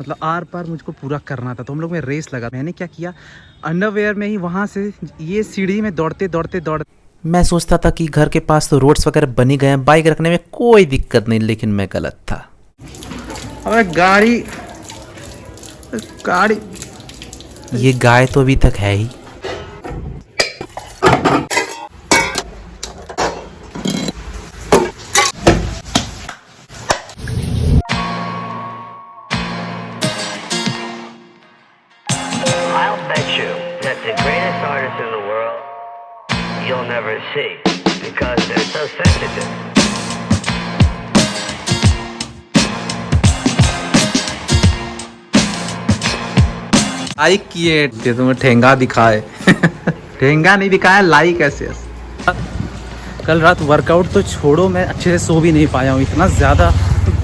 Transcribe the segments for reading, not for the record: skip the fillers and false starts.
मतलब आर पार मुझको पूरा करना था, तो हम लोग में रेस लगा। मैंने क्या किया, अंडरवेयर में ही वहाँ से ये सीढ़ी में दौड़ते मैं सोचता था कि घर के पास तो रोड्स वगैरह बनी गए हैं, बाइक रखने में कोई दिक्कत नहीं, लेकिन मैं गलत था। अबे गाड़ी ये गाय तो अभी तक है ही। I'll bet you that the greatest artists in the world you'll never see because they're so sensitive. Like किए तुम्हें ठेंगा दिखाए ठेंगा नहीं दिखाया, लाइक ऐसे। कल रात वर्कआउट तो छोड़ो, मैं अच्छे से सो भी नहीं पाया हूँ। इतना ज़्यादा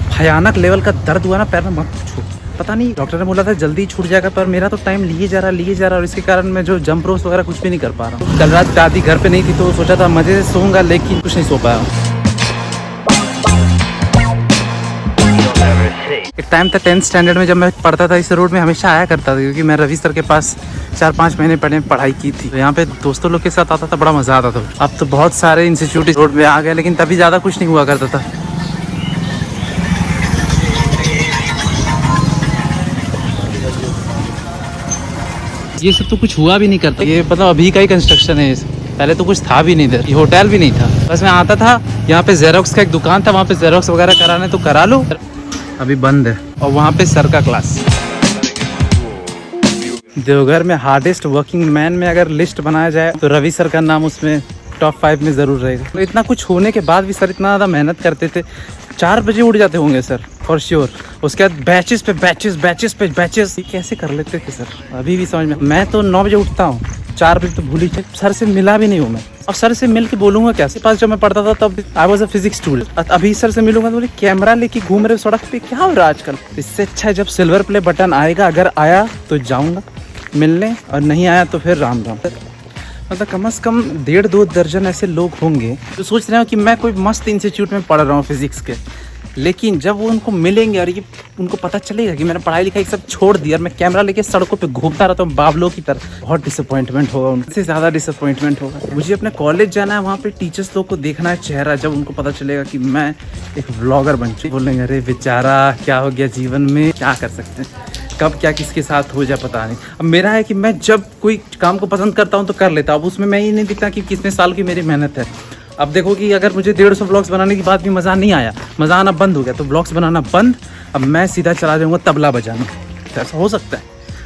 भयानक लेवल का दर्द हुआ ना पैर में, मत पूछो। पता नहीं, डॉक्टर ने बोला था जल्दी छूट जाएगा, पर मेरा तो टाइम लिए जा रहा और इसके कारण मैं जो जंप रोस वगैरह कुछ भी नहीं कर पा रहा हूँ। कल रात दादी घर पे नहीं थी तो सोचा था मज़े से सोऊंगा, लेकिन कुछ नहीं सो पाया। एक टाइम था 10th स्टैंडर्ड में, जब मैं पढ़ता था इस रोड में हमेशा आया करता था, क्योंकि मैं रवि सर के पास 4-5 महीने पहले पढ़ाई की थी। तो यहाँ पे दोस्तों लोग के साथ आता था, बड़ा मज़ा आता था। अब तो बहुत सारे इंस्टीट्यूट इस रोड में आ गए, लेकिन तभी ज़्यादा कुछ नहीं हुआ करता था। ये सब तो कुछ हुआ भी नहीं करता, ये मतलब अभी का ही कंस्ट्रक्शन है। पहले तो कुछ था भी नहीं इधर, ये होटल भी नहीं था। बस मैं आता था, यहाँ पे जेरोक्स का एक दुकान था, वहाँ पे जेरोक्स वगैरह कराने तो करा लो, अभी बंद है। और वहाँ पे सर का क्लास। देवघर में हार्डेस्ट वर्किंग मैन में अगर लिस्ट बनाया जाए तो रवि सर का नाम उसमें टॉप 5 में ज़रूर रहेगा। तो इतना कुछ होने के बाद भी सर इतना ज़्यादा मेहनत करते थे। 4 बजे उठ जाते होंगे सर फॉर श्योर। उसके बाद बैचेस पे बैचेस कैसे कर लेते थे सर, अभी भी समझ में। मैं तो 9 बजे उठता हूँ, 4 बजे तो भूल ही। सर से मिला भी नहीं हूँ मैं, अब सर से मिल के बोलूँगा कैसे। पास जब मैं पढ़ता था तब I was a physics student, अभी सर से मिलूंगा तो बोले कैमरा लेके घूम रहे सड़क पे, क्या हो रहा है आजकल। इससे अच्छा है जब सिल्वर प्ले बटन आएगा, अगर आया तो जाऊँगा मिलने, और नहीं आया तो फिर राम राम। मतलब कम से कम 1.5-2 दर्जन ऐसे लोग होंगे जो सोच रहे हो कि मैं कोई मस्त इंस्टीट्यूट में पढ़ रहा हूँ फिजिक्स के, लेकिन जब वो उनको मिलेंगे और ये उनको पता चलेगा कि मैंने पढ़ाई लिखाई सब छोड़ दिया और मैं कैमरा लेके सड़कों पे घूमता रहता हूँ बावलों की तरह, बहुत डिसअपॉइंटमेंट होगा, उनसे ज़्यादा डिसअपॉइंटमेंट होगा। मुझे अपने कॉलेज जाना है, वहाँ पे टीचर्स लोग को देखना है चेहरा, जब उनको पता चलेगा कि मैं एक व्लॉगर बन चुका। बोलेंगे अरे बेचारा क्या हो गया जीवन में, क्या कर सकते हैं, कब क्या किसके साथ हो जाए पता नहीं। अब मेरा है कि मैं जब कोई काम को पसंद करता हूँ तो कर लेता हूँ, अब उसमें मैं ये नहीं दिखता कि कितने साल की मेरी मेहनत है। अब देखो कि अगर मुझे 150 व्लॉग्स बनाने के बाद भी मज़ा नहीं आया, मज़ा आना बंद हो गया, तो व्लॉग्स बनाना बंद, अब मैं सीधा चला जाऊँगा तबला बजाना। तो ऐसा हो सकता है,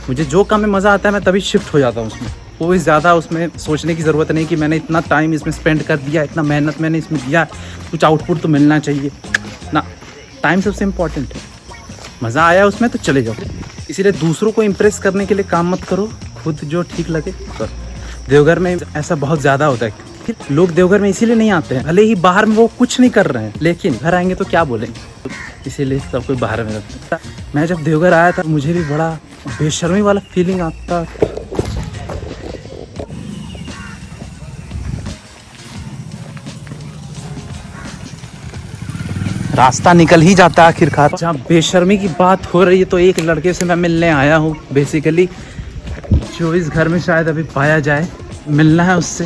मुझे जो काम में मज़ा आता है मैं तभी शिफ्ट हो जाता हूँ उसमें। कोई ज़्यादा उसमें सोचने की ज़रूरत नहीं कि मैंने इतना टाइम इसमें स्पेंड कर दिया, इतना मेहनत मैंने इसमें दिया, कुछ आउटपुट तो मिलना चाहिए ना। टाइम सबसे इम्पॉर्टेंट है, मज़ा आया उसमें तो चले जाओ। इसीलिए दूसरों को इम्प्रेस करने के लिए काम मत करो, खुद जो ठीक लगे करो। देवघर में ऐसा बहुत ज़्यादा होता है, लोग देवघर में इसीलिए नहीं आते हैं, भले ही बाहर में वो कुछ नहीं कर रहे हैं, लेकिन घर आएंगे तो क्या बोलेंगे, इसीलिए सब कोई बाहर में रहता है। मैं जब देवघर आया था मुझे भी बड़ा बेशर्मी वाला फीलिंग आता। रास्ता निकल ही जाता है आखिरकार। जहाँ बेशर्मी की बात हो रही है तो एक लड़के से मैं मिलने आया हूँ बेसिकली, जो इस घर में शायद अभी पाया जाए, मिलना है उससे।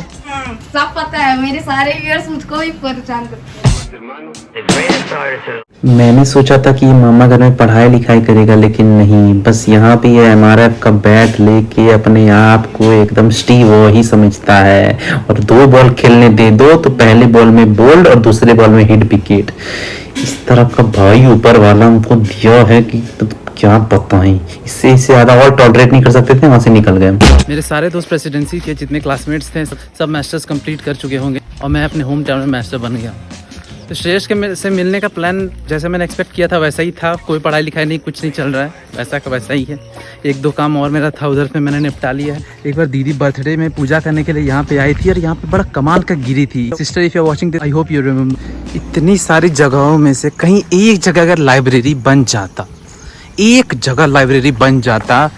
सब पता है, मेरे सारे व्यूअर्स मुझको भी पहचान करते हैं। The greatest artists मैंने सोचा था कि मामा घर में पढ़ाई लिखाई करेगा, लेकिन नहीं, बस यहाँ पे ये MRF का बैट लेके अपने आप को एकदम स्टीव वो ही समझता है। और 2 बॉल खेलने दे दो तो पहले बॉल में बोल्ड और दूसरे बॉल में हिट विकेट। इस तरह का भाई ऊपर वाला हमको दिया है कि तो क्या बताएं, इससे ज़्यादा और टॉलरेट नहीं कर सकते थे, वहाँ से निकल गए। मेरे सारे दोस्त प्रेसिडेंसी के जितने क्लासमेट्स थे सब मास्टर्स कंप्लीट कर चुके होंगे, और मैं अपने होम टाउन में मास्टर बन गया। तो श्रेयस के से मिलने का प्लान जैसे मैंने एक्सपेक्ट किया था वैसा ही था, कोई पढ़ाई लिखाई नहीं, कुछ नहीं चल रहा है, वैसा का वैसा ही है। 1-2 काम और मेरा था, उधर पे मैंने निपटा लिया है। एक बार दीदी बर्थडे में पूजा करने के लिए यहाँ पे आई थी, और यहाँ पे बड़ा कमाल का गिरी थी। Sister if you are watching this I hope you remember, इतनी सारी जगहों में से कहीं एक जगह अगर लाइब्रेरी बन जाता, एक जगह लाइब्रेरी बन जाता,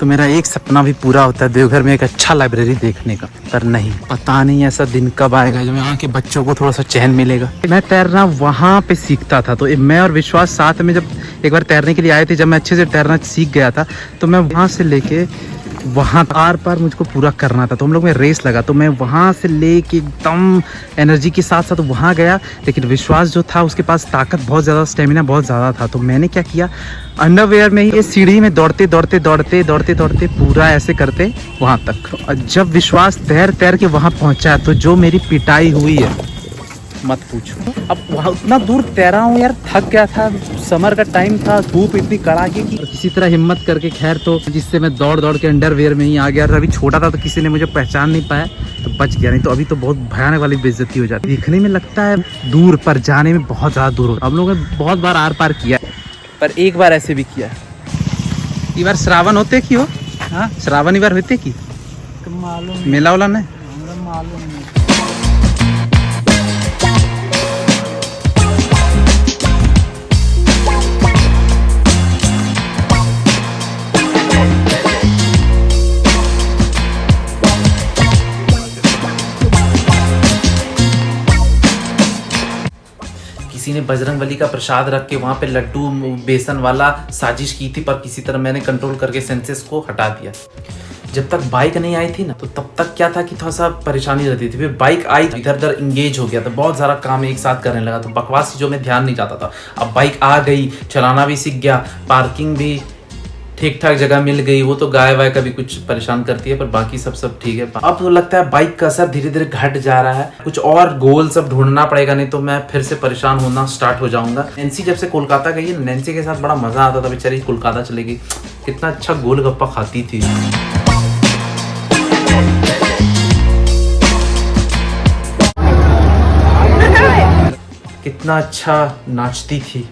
तो मेरा एक सपना भी पूरा होता है देवघर में एक अच्छा लाइब्रेरी देखने का, पर नहीं, पता नहीं ऐसा दिन कब आएगा जब यहाँ के बच्चों को थोड़ा सा चैन मिलेगा। मैं तैरना वहाँ पे सीखता था, तो मैं और विश्वास साथ में जब एक बार तैरने के लिए आए थे, जब मैं अच्छे से तैरना सीख गया था, तो मैं वहाँ से लेके वहाँ आर पार मुझको पूरा करना था। तो हम लोग में रेस लगा, तो मैं वहाँ से लेके एकदम एनर्जी के साथ साथ वहाँ गया, लेकिन विश्वास जो था उसके पास ताकत बहुत ज़्यादा, स्टेमिना बहुत ज़्यादा था। तो मैंने क्या किया, अंडरवेयर में ही ये सीढ़ी में दौड़ते दौड़ते दौड़ते दौड़ते दौड़ते पूरा ऐसे करते वहाँ तक। और जब विश्वास तैर तैर के वहाँ पहुँचा, तो जो मेरी पिटाई हुई है मत पूछो। अब वहाँ उतना दूर तैरा हूँ यार, थक गया था, समर का टाइम था, धूप इतनी कड़ाके की, किसी तरह हिम्मत करके खैर तो जिससे मैं दौड़ दौड़ के अंडरवेयर में ही आ गया। अभी छोटा था तो किसी ने मुझे पहचान नहीं पाया तो बच गया, नहीं तो अभी तो बहुत भयानक वाली बेइज्जती हो जाती। दिखने में लगता है दूर, पर जाने में बहुत ज़्यादा दूर होता। हम लोगों ने बहुत बार आर पार किया, पर एक बार ऐसे भी किया। ये बार श्रावण होते की हो, हाँ श्रावण बार होते की मेला वाला नहीं मालूम। किसी ने बजरंगबली का प्रसाद रख के वहाँ पे लड्डू बेसन वाला साजिश की थी, पर किसी तरह मैंने कंट्रोल करके सेंसेस को हटा दिया। जब तक बाइक नहीं आई थी ना, तो तब तक क्या था कि थोड़ा सा परेशानी रहती थी। फिर बाइक आई, इधर उधर इंगेज हो गया, तो बहुत सारा काम एक साथ करने लगा, तो बकवास चीज़ों में ध्यान नहीं जाता था। अब बाइक आ गई, चलाना भी सीख गया, पार्किंग भी ठीक ठाक जगह मिल गई। वो तो गाय वाय का भी कुछ परेशान करती है, पर बाकी सब ठीक है। अब तो लगता है बाइक का असर धीरे धीरे घट जा रहा है, कुछ और गोल सब ढूंढना पड़ेगा, नहीं तो मैं फिर से परेशान होना स्टार्ट हो जाऊंगा। नैन्सी जब से कोलकाता गई है, नैन्सी के साथ बड़ा मजा आता था, बेचारी कोलकाता चलेगी, कितना अच्छा गोलगप्पा खाती थी। कितना अच्छा नाचती थी।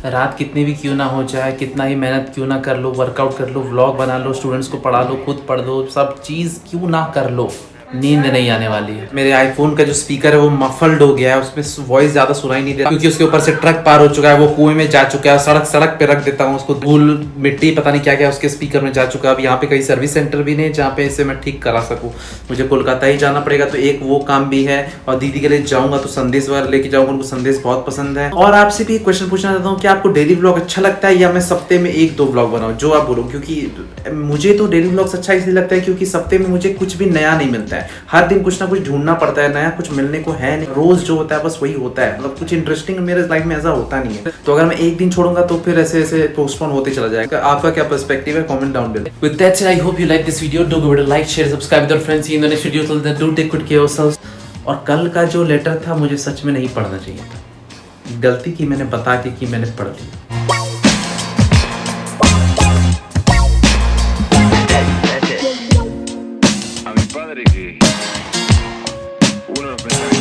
रात कितनी भी क्यों ना हो जाए, कितना ही मेहनत क्यों ना कर लो, वर्कआउट कर लो, व्लॉग बना लो, स्टूडेंट्स को पढ़ा लो, खुद पढ़ लो, सब चीज़ क्यों ना कर लो, नींद नहीं आने वाली है। मेरे आईफोन का जो स्पीकर है वो मफल्ड हो गया है, उसमें वॉइस ज्यादा सुनाई नहीं देता, क्योंकि उसके ऊपर से ट्रक पार हो चुका है, वो कुएं में जा चुका है, सड़क पे रख देता हूँ उसको, धूल मिट्टी पता नहीं क्या क्या उसके स्पीकर में जा चुका है। अब यहाँ पे कहीं सर्विस सेंटर भी नहीं जहाँ पे इसे मैं ठीक करा सकूँ, मुझे कोलकाता ही जाना पड़ेगा, तो एक वो काम भी है। और दीदी के लिए जाऊंगा तो संदेश वगैरह लेके जाऊंगा, उनको संदेश बहुत पसंद है। और आपसे भी एक क्वेश्चन पूछना चाहता हूँ कि आपको डेली व्लॉग अच्छा लगता है या मैं सप्ते में 1-2 व्लॉग बनाऊँ, जो आप बोलो, क्योंकि मुझे तो डेली व्लॉग्स अच्छा इसलिए लगता है क्योंकि सप्ते में मुझे कुछ भी नया नहीं मिलता है, हर दिन कुछ ना कुछ ढूंढना पड़ता है, नया कुछ मिलने को है नहीं, रोज जो होता है बस वही होता है, मतलब कुछ इंटरेस्टिंग मेरे लाइफ में ऐसा होता नहीं है। तो अगर मैं एक दिन छोड़ूंगा तो फिर ऐसे ऐसे पोस्टपोन होते चला जाएगा। आपका क्या पर्सपेक्टिव है, comment down below. With that said, I hope you like this video, do give it a like, share, subscribe with your friends, see you in the next video, till then do take good care of yourselves. और कल का जो letter था मुझे सच में नहीं पढ़ना चाहिए था, गलती की मैंने बता के कि मैंने पढ़ लिया। A mi padre que uno no pensaría